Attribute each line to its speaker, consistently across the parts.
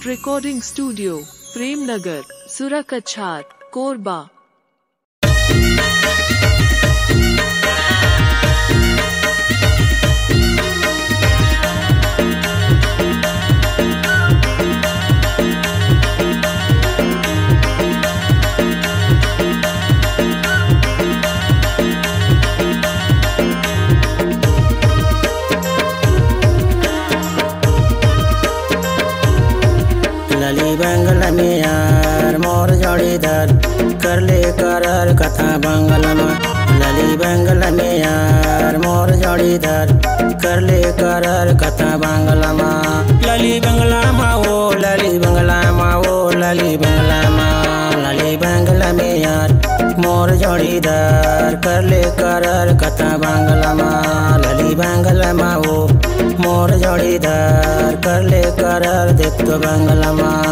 Speaker 1: Sound Recording Studio, Premnagar, Surakachhar, Korba.
Speaker 2: लली बंगला में यार मोर जोड़ीदार कर ले करार कथा बंगला में। लली बंगला में यार मोर जोड़ीदार कर ले करार कथा बंगला में। लली बंगला माओ लली बंगला माओ लली बंगला माँ लली बंगला में यार मोर जोड़ीदार कर ले करार कथा बंगला माँ। लली बंगला माओ मोर जोड़ीदार कर ले करार देख तो बंगला माँ।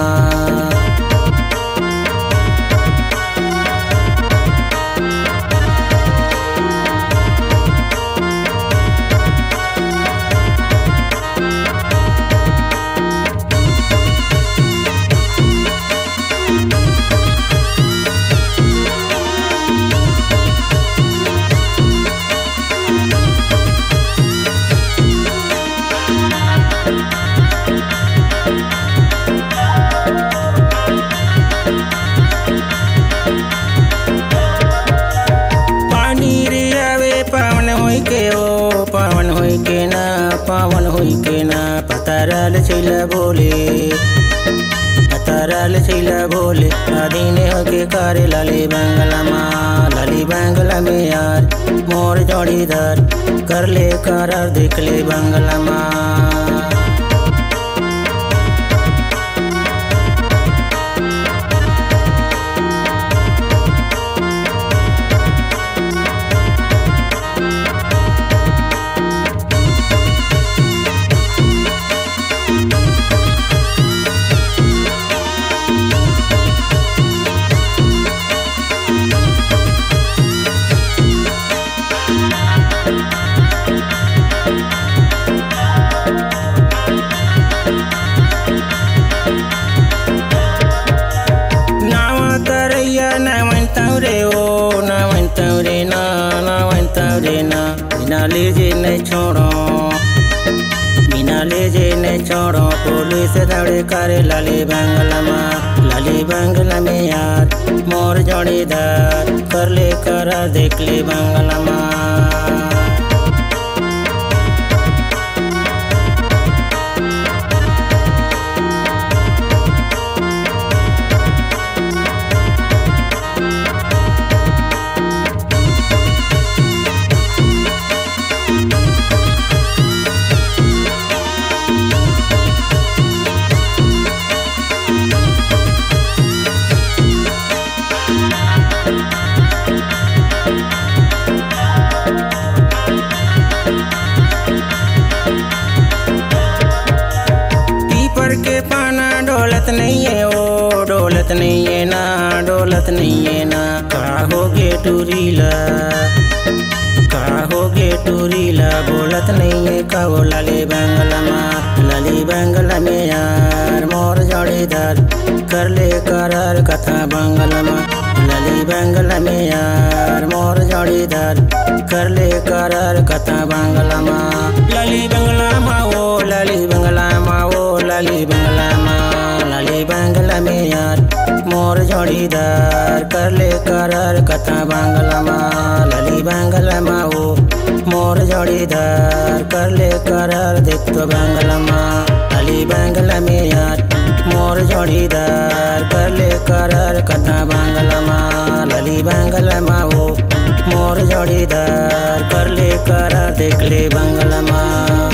Speaker 2: पावन होई के ना पतारल छैला बोले आदीने होके करे लली बंगला माँ। लली बंगला में यार मोर जोड़ीदार कर ले करार देख ले बंगला माँ। बिना ले जे नहीं छोड़ो पुलिस दौड़े करे लली बंगला माँ। लली बंगला में यार मोर जोड़ीदार कर ले करार देख ले बंगला माँ। डोलत नहीं है ओ डोलत नहीं है ना डोलत नहीं है ना कहोगे टूरीला बोलत नहीं है कहो लली बंगला माँ। लली बंगला में यार मोर जोड़ीदार कर ले करार कथा बंगला माँ। लली बंगला में यार मोर जोड़ीदार कर ले करार कथा बंगला माँ। लली बंगला माओ लली बंगला माओ लली बंगला माँ लली बंगला में यार मोर जोड़ीदार कर ले करार कथा बंगला माँ। लली बंगला माओ मोर जोड़ीदार कर ले करार देख तो बंगला माँ। लली बंगला में यार मोर जोड़ीदार कर ले करार कथा बंगला माँ। लली बंगला माओ मोर जोड़ीदार कर ले करार देख ले बंगला माँ।